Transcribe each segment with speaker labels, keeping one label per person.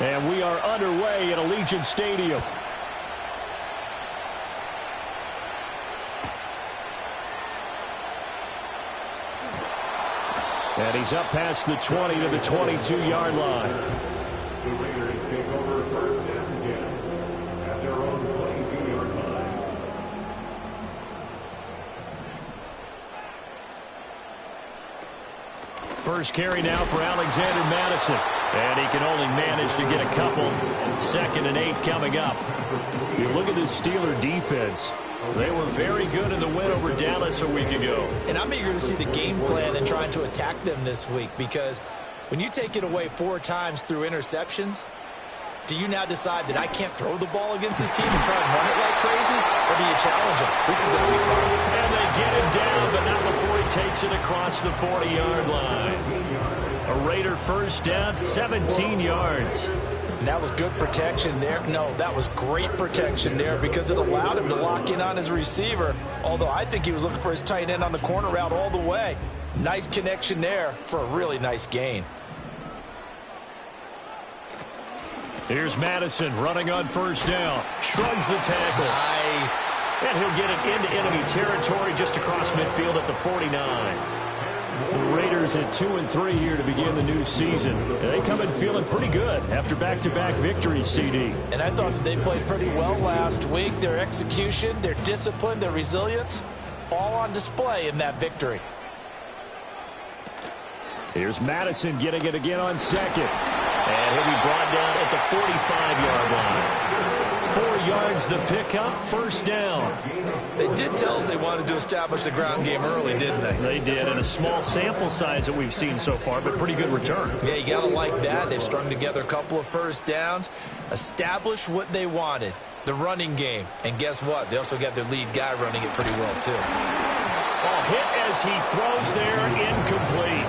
Speaker 1: And we are underway at Allegiant Stadium. And he's up past the 20 to the 22-yard line.
Speaker 2: The Raiders take over first and 10 at their own 22-yard line.
Speaker 1: First carry now for Alexander Mattison. And he can only manage to get a couple. 2nd and 8 coming up. You look at the Steeler defense. They were very good in the win over Dallas a week ago.
Speaker 3: And I'm eager to see the game plan and trying to attack them this week, because when you take it away 4 times through interceptions, do you now decide that I can't throw the ball against this team and try and run it like crazy? Or do you challenge them? This is going to be fun.
Speaker 1: And they get him down, but not before he takes it across the 40-yard line. A Raider first down, 17 yards.
Speaker 3: And that was good protection there. No, that was great protection there, because it allowed him to lock in on his receiver, although I think he was looking for his tight end on the corner route all the way. Nice connection there for a really nice gain.
Speaker 1: Here's Mattison running on first down. Shrugs the tackle.
Speaker 3: Nice.
Speaker 1: And he'll get it into enemy territory just across midfield at the 49. The Raiders at 2-3 here to begin the new season. And they come in feeling pretty good after back-to-back victories, CD.
Speaker 3: And I thought that they played pretty well last week. Their execution, their discipline, their resilience, all on display in that victory.
Speaker 1: Here's Mattison getting it again on second. And he'll be brought down at the 45-yard line. 4 yards the pickup, first down.
Speaker 3: They did tell us they wanted to establish the ground game early, didn't they?
Speaker 1: They did, and a small sample size that we've seen so far, but pretty good return.
Speaker 3: Yeah, you got to like that. They've strung together a couple of first downs, established what they wanted, the running game. And guess what? They also got their lead guy running it pretty well, too.
Speaker 1: Ball hit as he throws there, incomplete.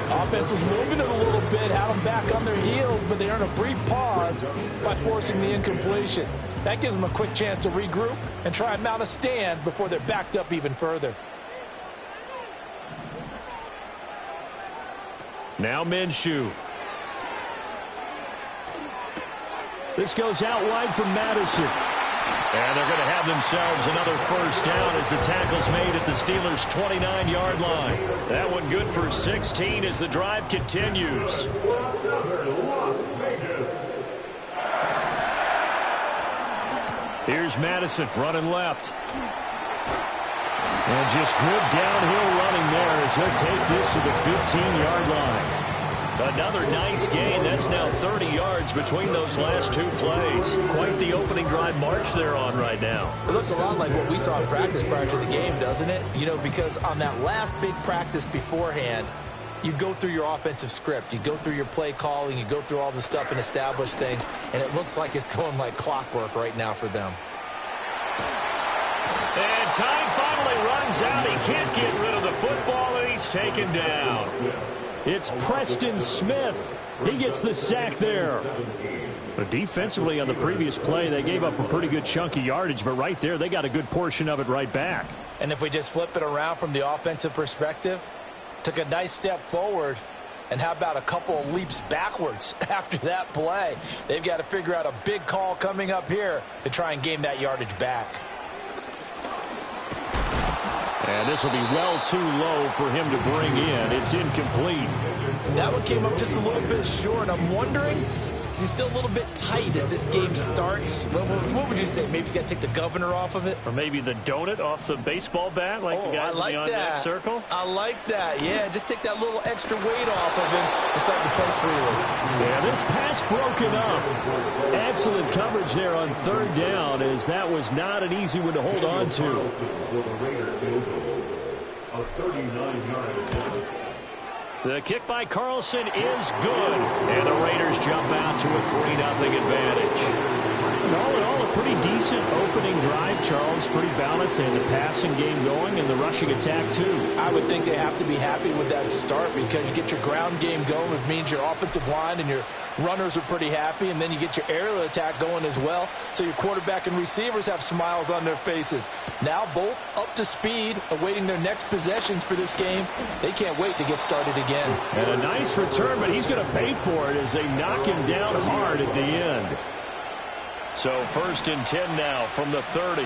Speaker 3: Offense was moving it a little bit, had them back on their heels, but they earned a brief pause by forcing the incompletion. That gives them a quick chance to regroup and try and mount a stand before they're backed up even further.
Speaker 1: Now Minshew. This goes out wide from Mattison. And they're going to have themselves another first down as the tackle's made at the Steelers' 29-yard line. That one good for 16 as the drive continues. Here's Mattison running left. And just good downhill running there as he'll take this to the 15-yard line. Another nice gain. That's now 30 yards between those last 2 plays. Quite the opening drive march they're on right now.
Speaker 3: It looks a lot like what we saw in practice prior to the game, doesn't it? You know, because on that last big practice beforehand, you go through your offensive script. You go through your play calling. You go through all the stuff and establish things. And it looks like it's going like clockwork right now for them.
Speaker 1: And time finally runs out. He can't get rid of the football, and he's taken down. It's Preston Smith. He gets the sack there. But defensively on the previous play, they gave up a pretty good chunk of yardage, but right there, they got a good portion of it right back.
Speaker 3: And if we just flip it around from the offensive perspective, took a nice step forward, and how about a couple of leaps backwards after that play? They've got to figure out a big call coming up here to try and gain that yardage back.
Speaker 1: And this will be well too low for him to bring in. It's incomplete.
Speaker 3: That one came up just a little bit short. I'm wondering, is he still a little bit tight as this game starts? What would you say? Maybe he's got to take the governor off of it?
Speaker 1: Or maybe the donut off the baseball bat like the guys in the on-deck circle?
Speaker 3: I like that. Yeah, just take that little extra weight off of him and start to play freely.
Speaker 1: Yeah, this pass broken up. Excellent coverage there on third down, as that was not an easy one to hold on to. The kick by Carlson is good, and the Raiders jump out to a 3-0 advantage. All in all, a pretty decent opening drive, Charles. Pretty balanced, and the passing game going and the rushing attack, too.
Speaker 3: I would think they have to be happy with that start because you get your ground game going, which means your offensive line and your runners are pretty happy, and then you get your aerial attack going as well, so your quarterback and receivers have smiles on their faces. Now both up to speed, awaiting their next possessions for this game. They can't wait to get started again.
Speaker 1: And a nice return, but he's going to pay for it as they knock him down hard at the end. So 1st and 10 now from the 30.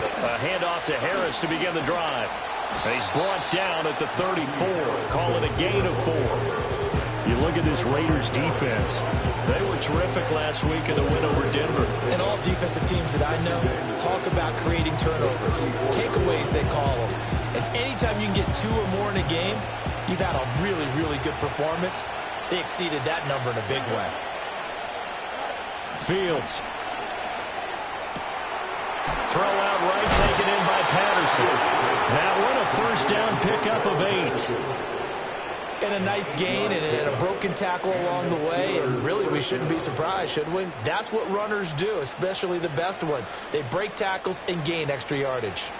Speaker 1: A handoff to Harris to begin the drive. And he's brought down at the 34. Call it a gain of 4. You look at this Raiders defense. They were terrific last week in the win over Denver.
Speaker 3: And all defensive teams that I know talk about creating turnovers. Takeaways, they call them. And anytime you can get 2 or more in a game, you've had a really, really good performance. They exceeded that number in a big way.
Speaker 1: Fields. Throw out right, taken in by Patterson. That one a 1st down pickup of 8.
Speaker 3: And a nice gain and a broken tackle along the way. And really, we shouldn't be surprised, should we? That's what runners do, especially the best ones. They break tackles and gain extra yardage.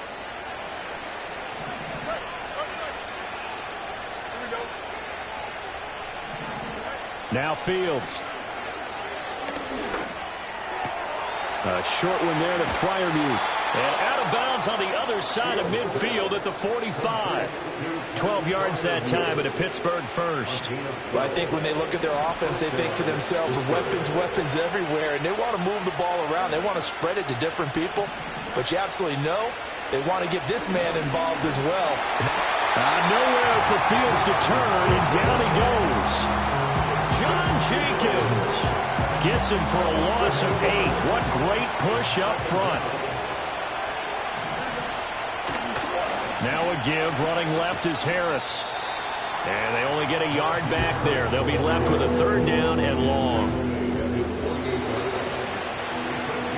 Speaker 1: Now Fields. A short one there to Freiermuth. And out of bounds on the other side of midfield at the 45. 12 yards that time at a Pittsburgh 1st.
Speaker 3: Well, I think when they look at their offense, they think to themselves, weapons everywhere, and they want to move the ball around. They want to spread it to different people. But you absolutely know they want to get this man involved as well.
Speaker 1: Nowhere for Fields to turn, and down he goes. John Jenkins gets him for a loss of 8. What great push up front. Now a give, running left is Harris. And they only get a yard back there. They'll be left with a 3rd down and long.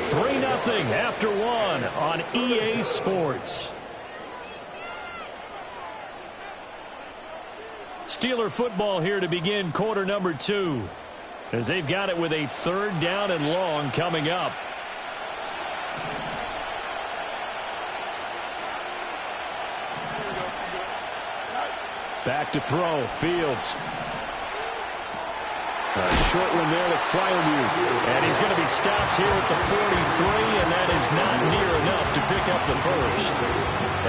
Speaker 1: 3-0 after 1 on EA Sports. Steeler football here to begin quarter number 2, as they've got it with a 3rd down and long coming up. Back to throw, Fields. A short one there to Freiermuth. And he's going to be stopped here at the 43, and that is not near enough to pick up the 1st.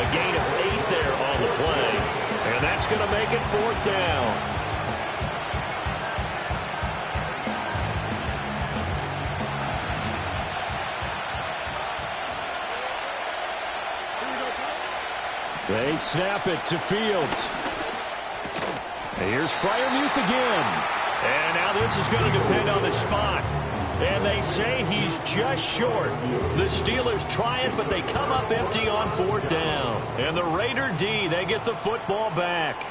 Speaker 1: A gain of 8 there on the play. And that's going to make it 4th down. They snap it to Fields. Here's Freiermuth again. And now this is going to depend on the spot. And they say he's just short. The Steelers try it, but they come up empty on 4th down. And the Raider D, they get the football back.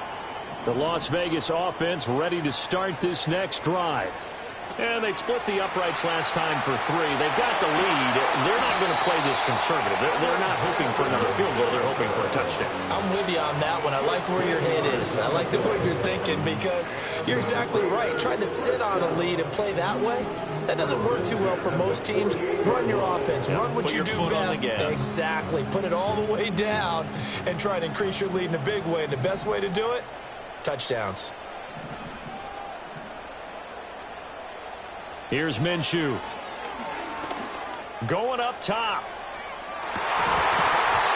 Speaker 1: The Las Vegas offense ready to start this next drive. And they split the uprights last time for 3. They've got the lead. They're not going to play this conservative. They're not hoping for another field goal. They're hoping for a touchdown.
Speaker 3: I'm with you on that one. I like where your head is. I like the way you're thinking because you're exactly right. Trying to sit on a lead and play that way, that doesn't work too well for most teams. Run your offense. Run what you do best. Exactly. Put it all the way down and try to increase your lead in a big way. And the best way to do it, touchdowns.
Speaker 1: Here's Minshew. Going up top.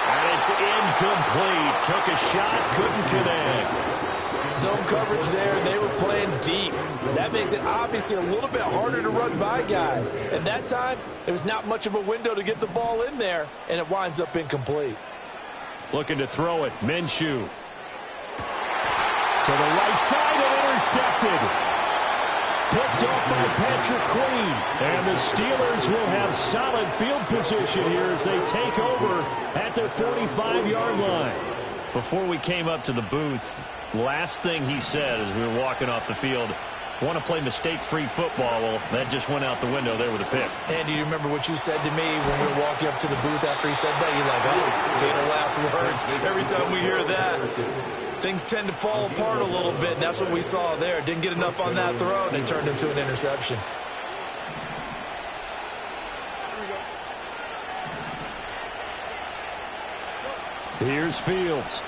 Speaker 1: And it's incomplete. Took a shot, couldn't connect.
Speaker 4: Zone coverage there, and they were playing deep. That makes it obviously a little bit harder to run by guys. And that time, there was not much of a window to get the ball in there, and it winds up incomplete.
Speaker 1: Looking to throw it. Minshew. To the right side and intercepted. Picked off by Patrick Queen. And the Steelers will have solid field position here as they take over at their 45-yard line. Before we came up to the booth, last thing he said as we were walking off the field, want to play mistake-free football. Well, that just went out the window there with a pick.
Speaker 3: Andy, you remember what you said to me when we were walking up to the booth after he said that? You're like, oh, fatal last words. Every time we hear that. things tend to fall apart a little bit, and that's what we saw there. Didn't get enough on that throw, and it turned into an interception.
Speaker 1: Here's Fields.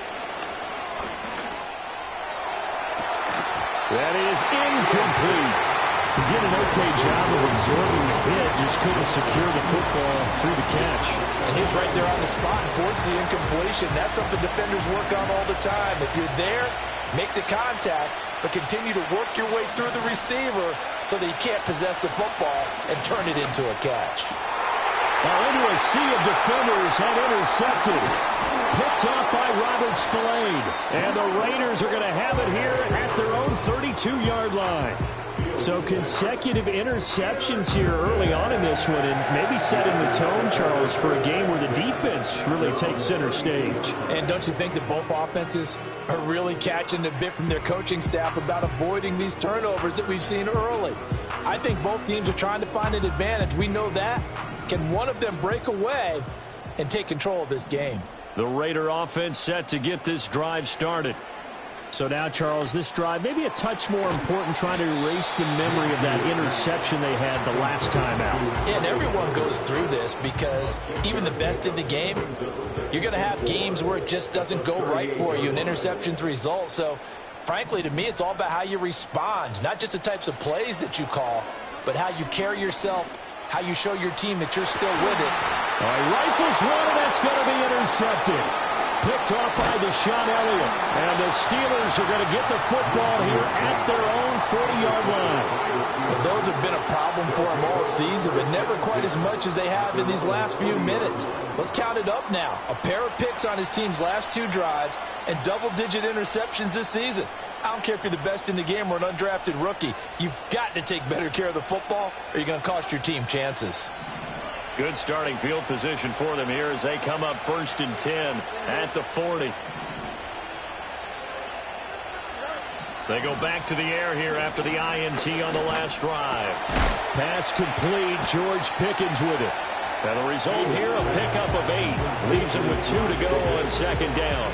Speaker 1: That is incomplete. He did an okay job of absorbing the hit, just couldn't secure the football through the catch.
Speaker 4: And he was right there on the spot and forced the incompletion. That's something defenders work on all the time. If you're there, make the contact, but continue to work your way through the receiver so that he can't possess the football and turn it into a catch.
Speaker 1: Now into a sea of defenders and intercepted. Picked off by Robert Spillane. And the Raiders are going to have it here at their own 32-yard line. So consecutive interceptions here early on in this one, and maybe setting the tone, Charles, for a game where the defense really takes center stage.
Speaker 4: And don't you think that both offenses are really catching a bit from their coaching staff about avoiding these turnovers that we've seen early? I think both teams are trying to find an advantage. We know that. Can one of them break away and take control of this game?
Speaker 1: The Raider offense set to get this drive started. So now, Charles, this drive maybe a touch more important, trying to erase the memory of that interception they had the last time out.
Speaker 4: Yeah, and everyone goes through this because even the best in the game, you're going to have games where it just doesn't go right for you, and interceptions result. So, frankly, to me, it's all about how you respond, not just the types of plays that you call, but how you carry yourself, how you show your team that you're still with it.
Speaker 1: Rifles one, and that's going to be intercepted. Picked off by Deshaun Elliott. And the Steelers are going to get the football here at their own 40-yard line.
Speaker 4: Well, those have been a problem for them all season, but never quite as much as they have in these last few minutes. Let's count it up now. A pair of picks on his team's last two drives and double-digit interceptions this season. I don't care if you're the best in the game or an undrafted rookie. You've got to take better care of the football or you're going to cost your team chances.
Speaker 1: Good starting field position for them here as they come up 1st and 10 at the 40. They go back to the air here after the INT on the last drive. Pass complete. George Pickens with it. And the result here, a pickup of 8. Leaves him with 2 to go on 2nd down.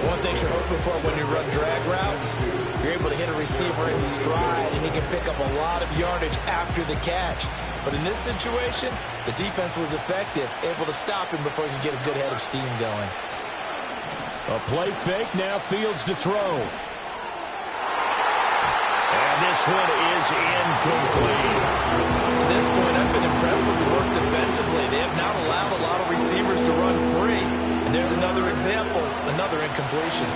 Speaker 3: One thing you're hoping for when you run drag routes, you're able to hit a receiver in stride, and he can pick up a lot of yardage after the catch. But in this situation, the defense was effective, able to stop him before he could get a good head of steam going.
Speaker 1: A play fake, now Fields to throw. And this one is incomplete.
Speaker 3: To this point, I've been impressed with the work defensively. They have not allowed a lot of receivers to run free. And there's another example, another incompletion.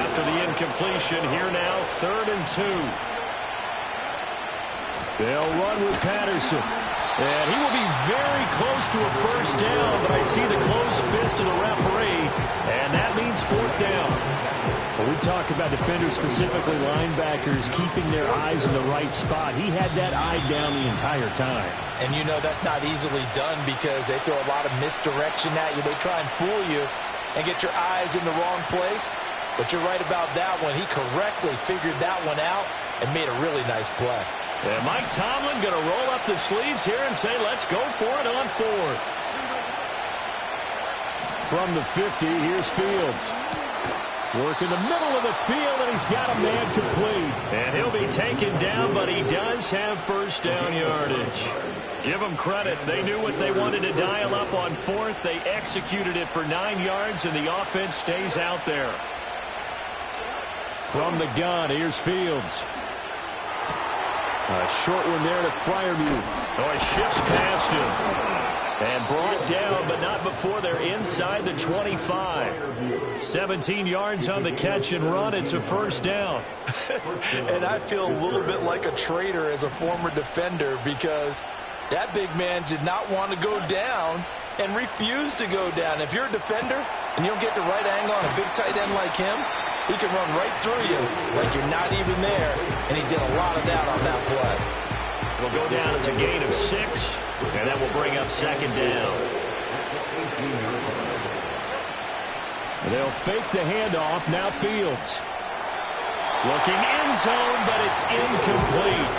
Speaker 1: After the incompletion, here now, 3rd and 2. They'll run with Patterson. And he will be very close to a 1st down, but I see the closed fist of the referee, and that means 4th down. Well, we talk about defenders, specifically linebackers, keeping their eyes in the right spot. He had that eye down the entire time.
Speaker 4: And you know that's not easily done because they throw a lot of misdirection at you. They try and fool you and get your eyes in the wrong place. But you're right about that one. He correctly figured that one out and made a really nice play.
Speaker 1: And Mike Tomlin going to roll up the sleeves here and say, let's go for it on 4th. From the 50, here's Fields. Work in the middle of the field, and he's got a man complete. And he'll be taken down, but he does have 1st down yardage. Give them credit. They knew what they wanted to dial up on 4th. They executed it for 9 yards, and the offense stays out there. From the gun, here's Fields. A short one there to Freiermuth. Oh, he shifts past him. And brought down, but not before they're inside the 25. 17 yards on the catch and run. It's a 1st down.
Speaker 4: And I feel a little bit like a traitor as a former defender because that big man did not want to go down and refused to go down. If you're a defender and you don't get the right angle on a big tight end like him, he can run right through you like you're not even there, and he did a lot of that on that play.
Speaker 1: It'll go down as a gain of 6, and that will bring up 2nd down. They'll fake the handoff. Now Fields. Looking end zone, but it's incomplete.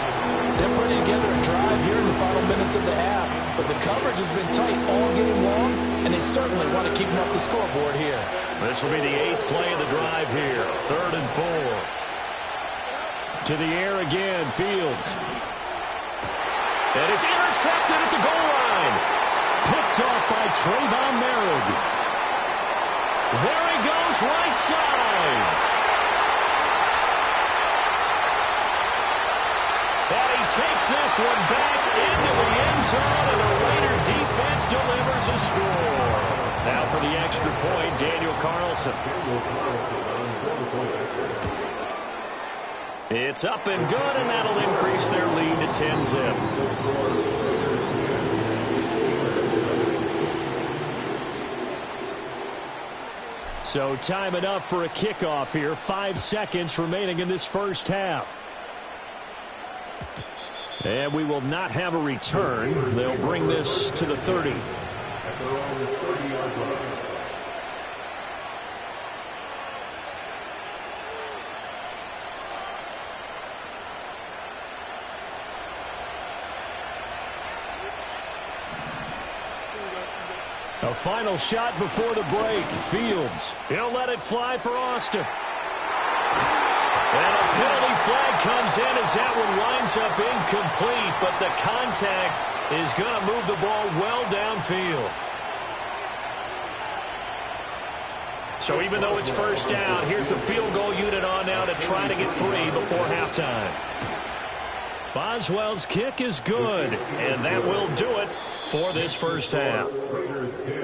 Speaker 4: They're putting together a drive drive here in the final minutes of the half. But the coverage has been tight all game long, and they certainly want to keep them up the scoreboard here.
Speaker 1: This will be the 8th play of the drive here. 3rd and 4. To the air again, Fields. And it's intercepted at the goal line. Picked off by Trayvon Merritt. There he goes, right side. And he takes this one back into the end zone, and the Raider defense delivers a score. Now for the extra point, Daniel Carlson. It's up and good, and that'll increase their lead to 10-zip. So time enough for a kickoff here. 5 seconds remaining in this first half. And we will not have a return. They'll bring this to the 30.
Speaker 2: At their own 30-yard line.
Speaker 1: A final shot before the break. Fields. He'll let it fly for Austin. And a penalty flag comes in as that one winds up incomplete, but the contact is going to move the ball well downfield. So even though it's first down, here's the field goal unit on now to try to get 3 before halftime. Boswell's kick is good, and that will do it for this first half.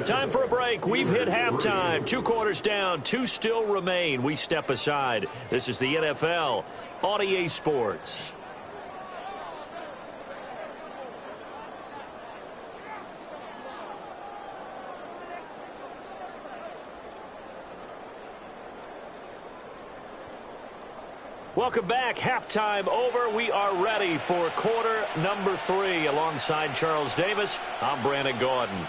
Speaker 1: Time for a break. We've hit halftime. 2 quarters down, 2 still remain. We step aside. This is the NFL on EA Sports. Welcome back. Halftime over. We are ready for quarter number 3. Alongside Charles Davis, I'm Brandon Gordon.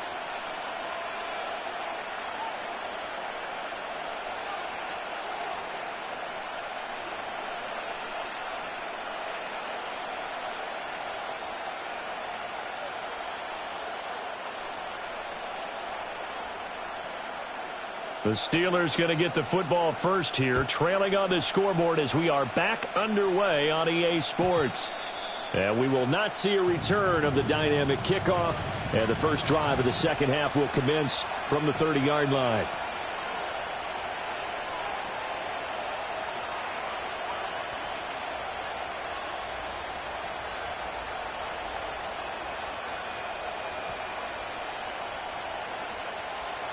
Speaker 1: The Steelers going to get the football first here, trailing on the scoreboard as we are back underway on EA Sports. And we will not see a return of the dynamic kickoff, and the first drive of the second half will commence from the 30-yard line.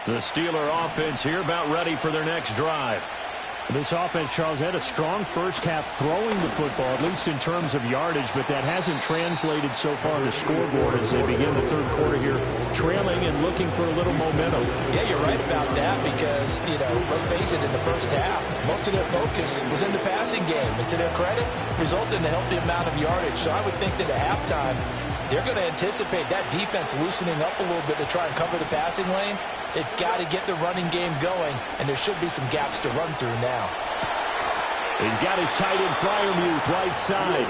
Speaker 1: The Steeler offense here about ready for their next drive.
Speaker 5: This offense, Charles, had a strong first half throwing the football, at least in terms of yardage, but that hasn't translated so far to scoreboard as they begin the third quarter here, trailing and looking for a little momentum.
Speaker 4: Yeah, you're right about that because, let's face it, in the first half, most of their focus was in the passing game. And to their credit, resulted in a healthy amount of yardage. So I would think that at halftime, they're going to anticipate that defense loosening up a little bit to try and cover the passing lanes. They've got to get the running game going, and there should be some gaps to run through now.
Speaker 1: He's got his tight end Freiermuth right side,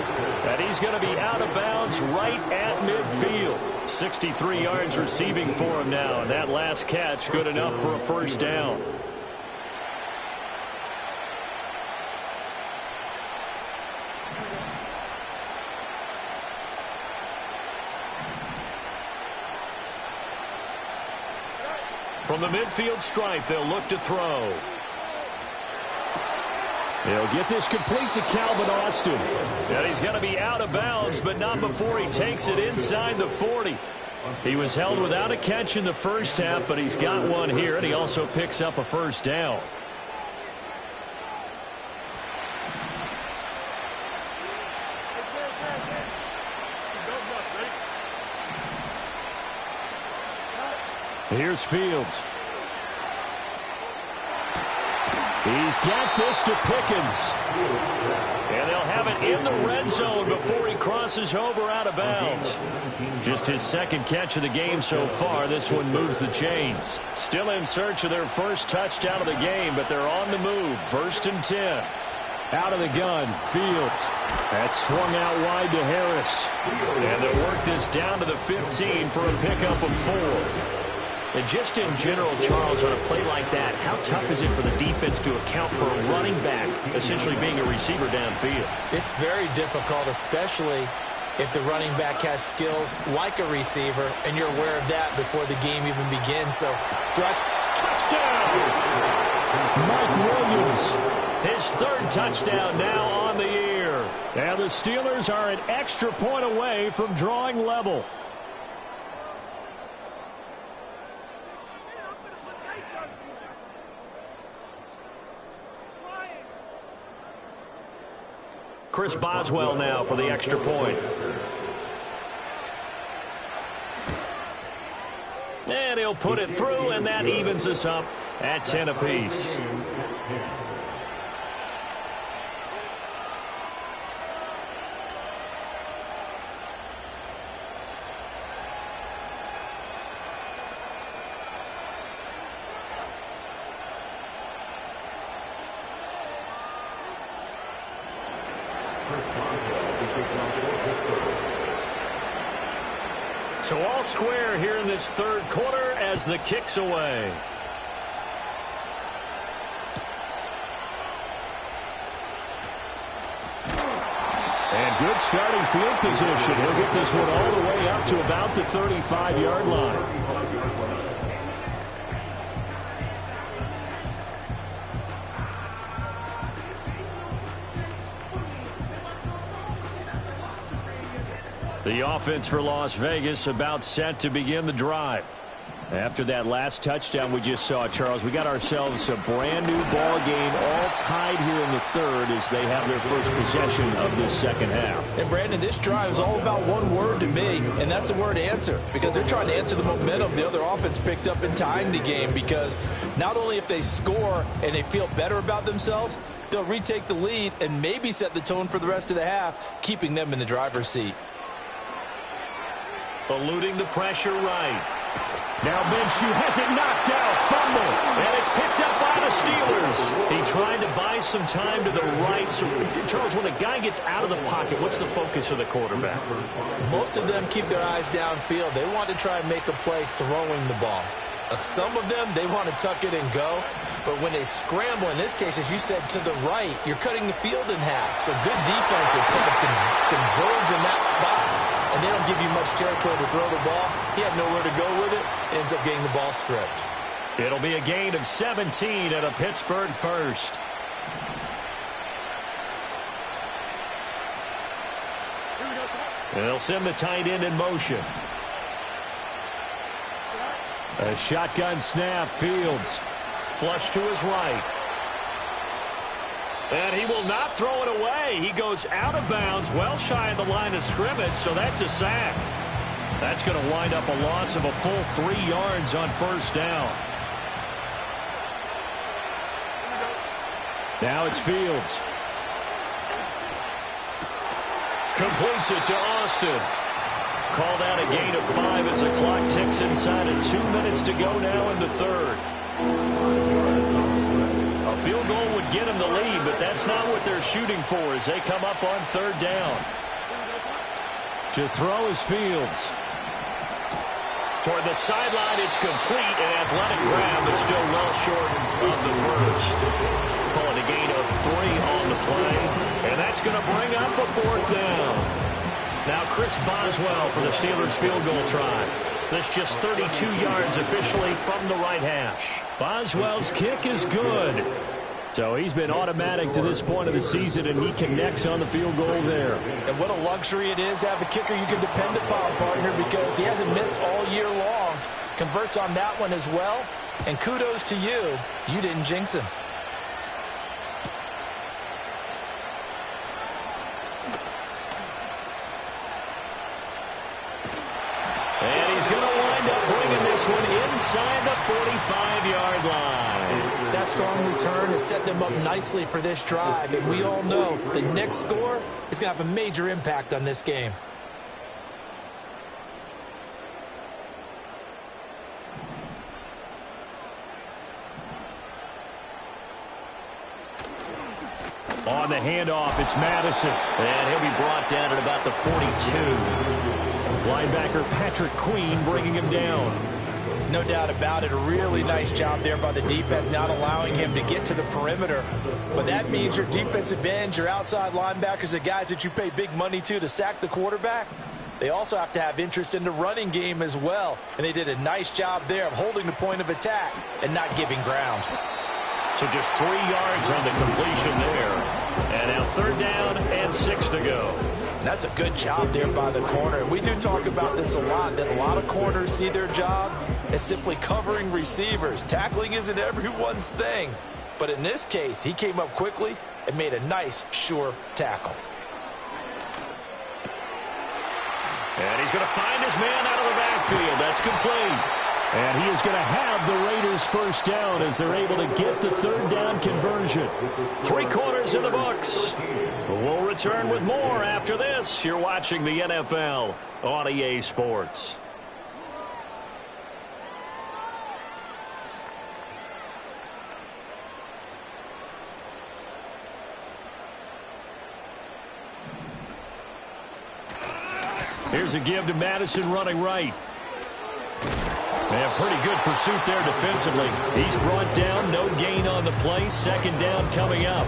Speaker 1: and he's going to be out of bounds right at midfield. 63 yards receiving for him now, and that last catch good enough for a first down. From the midfield stripe, they'll look to throw. He'll get this complete to Calvin Austin. And he's going to be out of bounds, but not before he takes it inside the 40. He was held without a catch in the first half, but he's got one here, and he also picks up a first down. Here's Fields. He's got this to Pickens. And they'll have it in the red zone before he crosses over out of bounds. Just his second catch of the game so far. This one moves the chains. Still in search of their first touchdown of the game, but they're on the move. 1st and 10.
Speaker 5: Out of the gun, Fields. That's swung out wide to Harris.
Speaker 1: And they'll work this down to the 15 for a pickup of 4. And just in general, Charles, on a play like that, how tough is it for the defense to account for a running back essentially being a receiver downfield?
Speaker 3: It's very difficult, especially if the running back has skills like a receiver, and you're aware of that before the game even begins. So,
Speaker 1: touchdown!
Speaker 5: Mike Williams.
Speaker 1: His 3rd touchdown now on the year.
Speaker 5: And the Steelers are an extra point away from drawing level.
Speaker 1: Chris Boswell now for the extra point. And he'll put it through, and that evens us up at 10 apiece. So all square here in this 3rd quarter as the kick's away.
Speaker 5: And good starting field position. He'll get this one all the way up to about the 35-yard line. The offense for Las Vegas about set to begin the drive. After that last touchdown we just saw, Charles, we got ourselves a brand new ball game, all tied here in the 3rd as they have their first possession of this 2nd half.
Speaker 4: And Brandon, this drive is all about one word to me, and that's the word answer, because they're trying to answer the momentum the other offense picked up in tying the game, because not only if they score and they feel better about themselves, they'll retake the lead and maybe set the tone for the rest of the half, keeping them in the driver's seat.
Speaker 1: Eluding the pressure right.
Speaker 5: Now Minshew has it knocked out. Fumble.
Speaker 1: And it's picked up by the Steelers. He tried to buy some time to the right. So, Charles, when a guy gets out of the pocket, what's the focus of the quarterback?
Speaker 3: Most of them keep their eyes downfield. They want to try and make a play throwing the ball. Some of them, they want to tuck it and go. But when they scramble, in this case, as you said, to the right, you're cutting the field in half. So good defenses kind of converge in that spot. And they don't give you much territory to throw the ball. He had nowhere to go with it. Ends up getting the ball stripped.
Speaker 1: It'll be a gain of 17 and a Pittsburgh first. They'll send the tight end in motion.
Speaker 5: A shotgun snap. Fields.
Speaker 1: Flush to his right. And he will not throw it away. He goes out of bounds, well shy of the line of scrimmage, so that's a sack. That's going to wind up a loss of a full 3 yards on 1st down.
Speaker 5: Now it's Fields.
Speaker 1: Completes it to Austin. Called out a gain of 5 as the clock ticks inside of 2 minutes to go now in the 3rd. A field goal would get him the lead, but that's not what they're shooting for as they come up on 3rd down.
Speaker 5: To throw is Fields.
Speaker 1: Toward the sideline, it's complete. An athletic grab, but still well short of the first. Calling a gain of 3 on the play. And that's going to bring up a 4th down. Now Chris Boswell for the Steelers field goal try. That's just 32 yards officially from the right hash.
Speaker 5: Boswell's kick is good. So he's been automatic to this point of the season, and he connects on the field goal there.
Speaker 4: And what a luxury it is to have a kicker you can depend upon, partner, because he hasn't missed all year long. Converts on that one as well. And kudos to you. You didn't jinx him.
Speaker 1: And he's going to wind up bringing this one inside the 45-yard line.
Speaker 3: That strong return has set them up nicely for this drive, and we all know the next score is going to have a major impact on this game.
Speaker 1: On the handoff, it's Madison.
Speaker 5: And he'll be brought down at about the 42.
Speaker 1: Linebacker Patrick Queen bringing him down.
Speaker 4: No doubt about it. A really nice job there by the defense, not allowing him to get to the perimeter. But that means your defensive ends, your outside linebackers, the guys that you pay big money to sack the quarterback, they also have to have interest in the running game as well. And they did a nice job there of holding the point of attack and not giving ground.
Speaker 1: So just 3 yards on the completion there. And now 3rd down and 6 to go.
Speaker 4: And that's a good job there by the corner. And we do talk about this a lot, that a lot of corners see their job as simply covering receivers. Tackling isn't everyone's thing. But in this case, he came up quickly and made a nice, sure tackle.
Speaker 1: And he's going to find his man out of the backfield. That's complete. And he is going to have the Raiders first down as they're able to get the 3rd down conversion. 3 quarters in the books. We'll return with more after this. You're watching the NFL on EA Sports. Here's a give to Madison running right. And pretty good pursuit there defensively. He's brought down, no gain on the play. 2nd down coming up.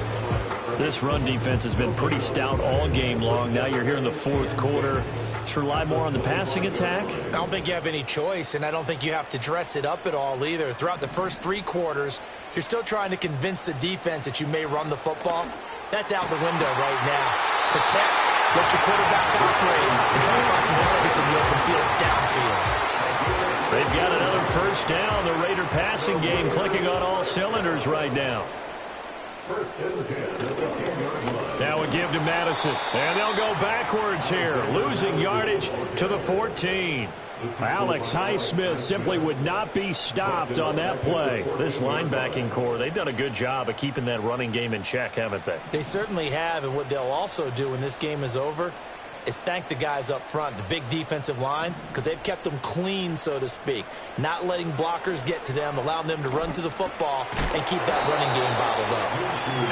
Speaker 1: This run defense has been pretty stout all game long. Now you're here in the 4th quarter. Just rely more on the passing attack.
Speaker 4: I don't think you have any choice, and I don't think you have to dress it up at all either. Throughout the first 3 quarters, you're still trying to convince the defense that you may run the football. That's out the window right now. Protect, let your quarterback operate, and try to find some targets in the open field downfield.
Speaker 1: They've got another first down. The Raider passing game clicking on all cylinders right now. Now a give to Madison. And they'll go backwards here. Losing yardage to the 14. Alex Highsmith simply would not be stopped on that play. This linebacking core, they've done a good job of keeping that running game in check, haven't they?
Speaker 4: They certainly have, and what they'll also do when this game is over is thank the guys up front, the big defensive line, because they've kept them clean, so to speak. Not letting blockers get to them, allowing them to run to the football and keep that running game bottled up.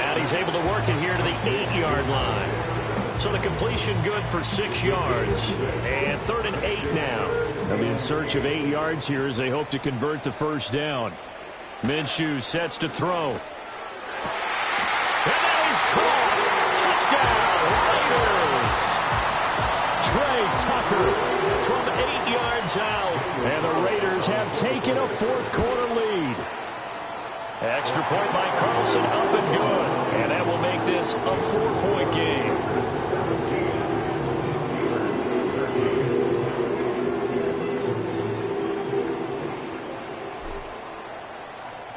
Speaker 1: And he's able to work it here to the 8-yard line. So the completion good for 6 yards. And 3rd and 8 now. They'll be in search of 8 yards here as they hope to convert the first down. Minshew sets to throw. And that is caught. Touchdown, Raiders. Trey Tucker from 8 yards out. And the Raiders have taken a 4th quarter lead. Extra point by Carlson, up and good. And that will make this a 4-point game.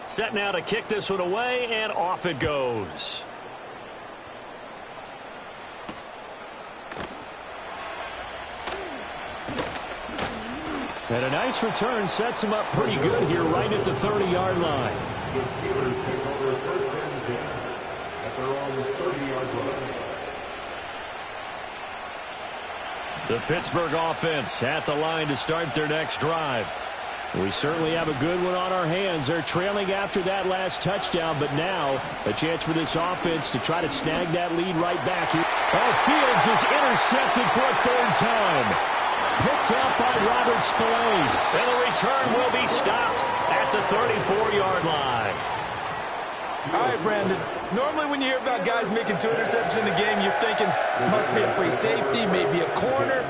Speaker 1: Set now to kick this one away, and off it goes. And a nice return sets him up pretty good here right at the 30-yard line.
Speaker 2: The Steelers take over 1st and 10 at their own 30-yard line.
Speaker 1: The Pittsburgh offense at the line to start their next drive. We certainly have a good one on our hands. They're trailing after that last touchdown, but now a chance for this offense to try to snag that lead right back here. Fields is intercepted for a 3rd time. Picked up by Robert Spillane. And the return will be stopped at the 34-yard line.
Speaker 4: All right, Brandon. Normally when you hear about guys making 2 interceptions in the game, you're thinking must be a free safety, maybe a corner.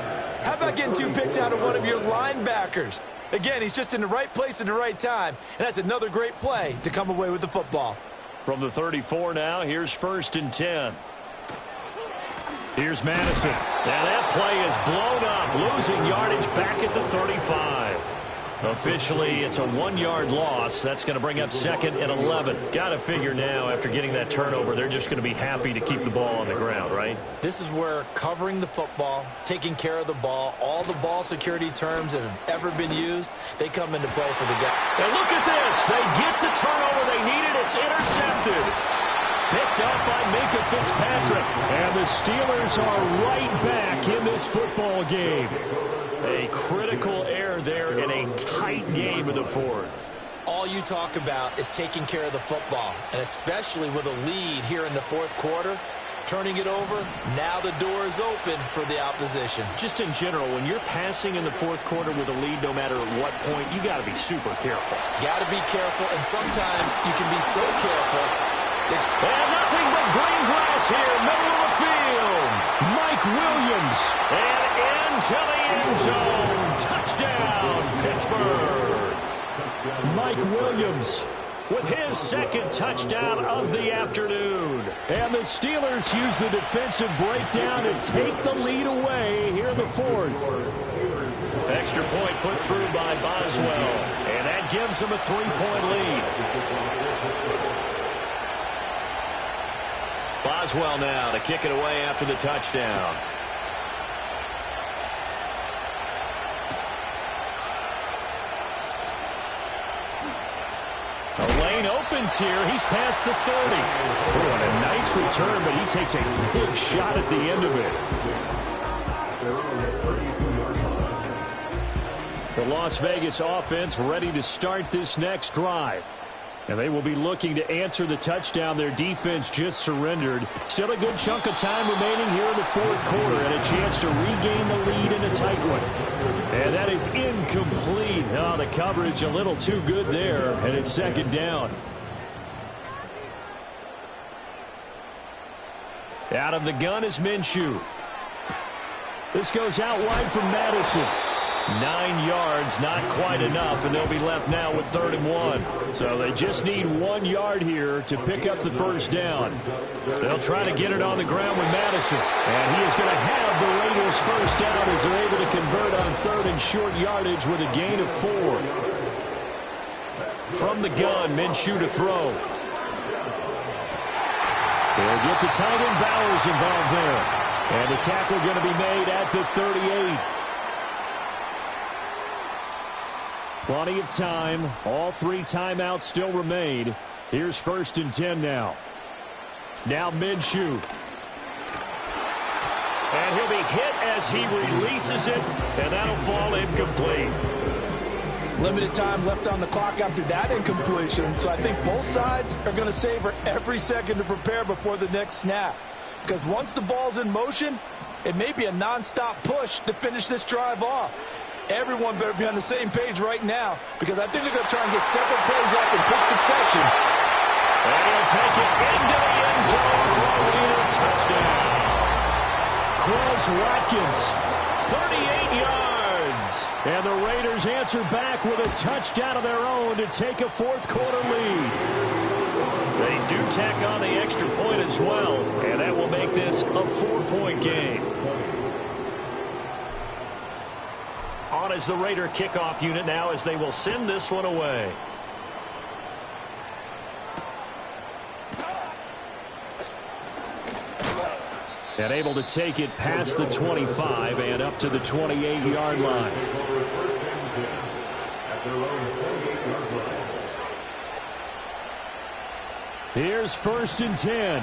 Speaker 4: How about getting 2 picks out of one of your linebackers? Again, he's just in the right place at the right time, and that's another great play to come away with the football.
Speaker 1: From the 34 now, here's 1st and 10. Here's Madison. Now that play is blown up, losing yardage back at the 35. Officially, it's a 1-yard loss. That's going to bring up 2nd and 11. Got to figure now, after getting that turnover, they're just going to be happy to keep the ball on the ground, right?
Speaker 4: This is where covering the football, taking care of the ball, all the ball security terms that have ever been used, they come into play for the guy.
Speaker 1: And look at this. They get the turnover they needed. It's intercepted. Picked up by Minkah Fitzpatrick. And the Steelers are right back in this football game. A critical error there in a tight game in the 4th.
Speaker 4: All
Speaker 3: you talk about is taking care of the football, and especially with a lead here in the fourth quarter. Turning it over, now the door is open for the opposition.
Speaker 1: Just in general, when you're passing in the fourth quarter with a lead, no matter at what point, you got to be super careful.
Speaker 3: Got to be careful, and sometimes you can be so careful that
Speaker 1: and nothing but green grass here, middle of the field. Mike Williams, and into the end zone. Touchdown, Pittsburgh. Mike Williams with his second touchdown of the afternoon. And the Steelers use the defensive breakdown to take the lead away here in the fourth. Extra point put through by Boswell, and that gives them a 3-point lead. Boswell now to kick it away after the touchdown. The lane opens here. He's past the 30. Oh, and a nice return, but he takes a big shot at the end of it. The Las Vegas offense ready to start this next drive. And they will be looking to answer the touchdown their defense just surrendered. Still a good chunk of time remaining here in the fourth quarter and a chance to regain the lead in a tight one. And that is incomplete. Oh, the coverage a little too good there, and it's second down. Out of the gun is Minshew. This goes out wide from Madison. 9 yards, not quite enough, and they'll be left now with 3rd and 1. So they just need 1 yard here to pick up the first down. They'll try to get it on the ground with Madison. And he is going to have the Raiders first down as they're able to convert on 3rd and short yardage with a gain of 4. From the gun, Minshew to throw. They'll get the tight end Bowers involved there. And the tackle going to be made at the 38. Plenty of time. All 3 timeouts still remain. Here's 1st and 10 now. Now Minshew. And he'll be hit as he releases it, and that'll fall incomplete.
Speaker 4: Limited time left on the clock after that incompletion, so I think both sides are going to savor every second to prepare before the next snap. Because once the ball's in motion, it may be a nonstop push to finish this drive off. Everyone better be on the same page right now, because I think they're going to try and get several plays up in quick succession.
Speaker 1: And he'll take it into the end zone for a Wheeler touchdown. Quez Watkins, 38 yards. And the Raiders answer back with a touchdown of their own to take a fourth quarter lead. They do tack on the extra point as well, and that will make this a 4-point game. On as the Raider kickoff unit now as they will send this one away. And able to take it past the 25 and up to the 28-yard line. Here's 1st and 10.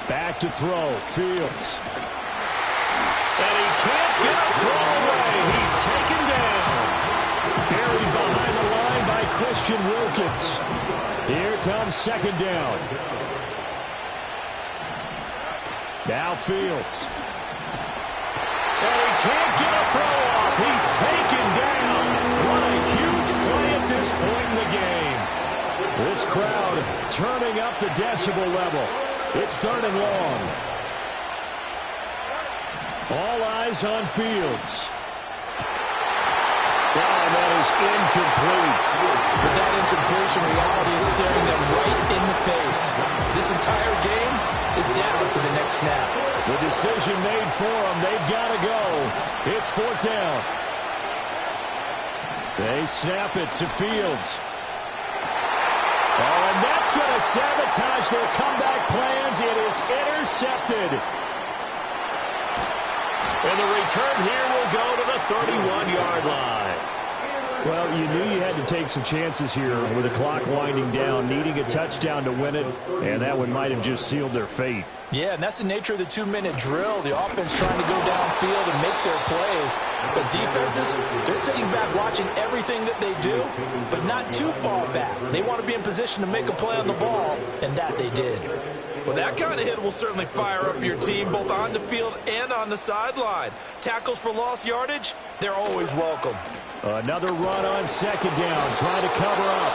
Speaker 1: Back to throw. Fields. And he can't get a throw away. He's taken down. Buried behind the line by Christian Wilkins. Here comes 2nd down. Now Fields. And he can't get a throw off. He's taken down. What a huge play at this point in the game. This crowd turning up the decibel level. It's 3rd and long. All eyes on Fields. And that is incomplete.
Speaker 4: With that incompletion, reality is staring them right in the face. This entire game is down to the next snap.
Speaker 1: The decision made for them. They've got to go. It's 4th down. They snap it to Fields. Oh, and that's going to sabotage their comeback plans. It is intercepted. And the return here will go to the 31-yard line.
Speaker 5: Well, you knew you had to take some chances here with the clock winding down, needing a touchdown to win it, and that one might have just sealed their fate.
Speaker 3: Yeah, and that's the nature of the 2-minute drill. The offense trying to go downfield and make their plays. But defenses, they're sitting back watching everything that they do, but not too far back. They want to be in position to make a play on the ball, and that they did.
Speaker 4: Well, that kind of hit will certainly fire up your team, both on the field and on the sideline. Tackles for lost yardage, they're always welcome.
Speaker 5: Another run on second down, trying to cover up.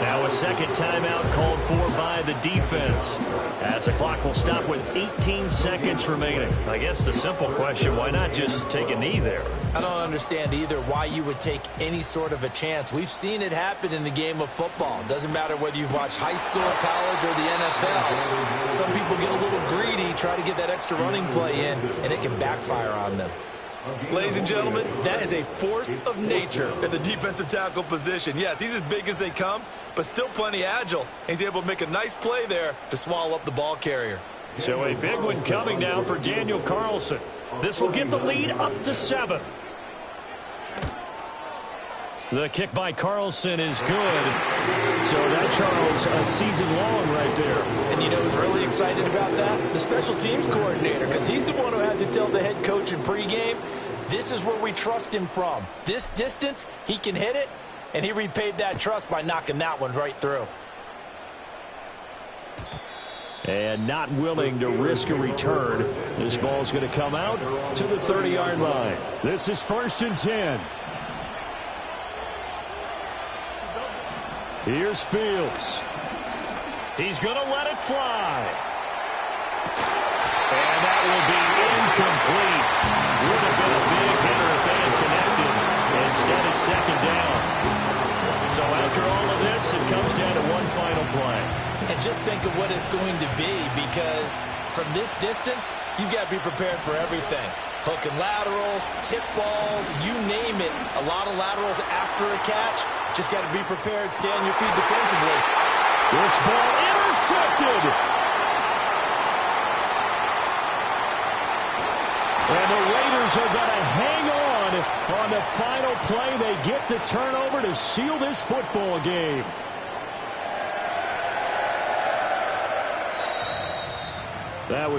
Speaker 1: Now a second timeout called for by the defense, as the clock will stop with 18 seconds remaining. I guess the simple question, why not just take a knee there?
Speaker 3: I don't understand either why you would take any sort of a chance. We've seen it happen in the game of football. Doesn't matter whether you've watched high school, college, or the NFL. Some people get a little greedy, try to get that extra running play in, and it can backfire on them.
Speaker 4: Ladies and gentlemen, that is a force of nature at the defensive tackle position. Yes, he's as big as they come, but still plenty agile. He's able to make a nice play there to swallow up the ball carrier.
Speaker 1: So a big one coming now for Daniel Carlson. This will get the lead up to 7. The kick by Carlson is good. So that, Charles, a season long right there.
Speaker 3: And you know who's really excited about that? The special teams coordinator, because he's the one who has to tell the head coach in pregame, this is where we trust him from. This distance, he can hit it, and he repaid that trust by knocking that one right through.
Speaker 5: And not willing to risk a return. This ball's going to come out to the 30-yard line. This is 1st and 10. Here's Fields.
Speaker 1: He's going to let it fly. And that will be incomplete. Would have been a big hitter if they had connected. Instead, it's second down. So after all of this, it comes down to one final play.
Speaker 3: And just think of what it's going to be, because from this distance, you've got to be prepared for everything. Hook and laterals, tip balls, you name it. A lot of laterals after a catch. Just got to be prepared, stay on your feet defensively.
Speaker 5: This ball intercepted. And the Raiders are going to hang on the final play. They get the turnover to seal this football game. That was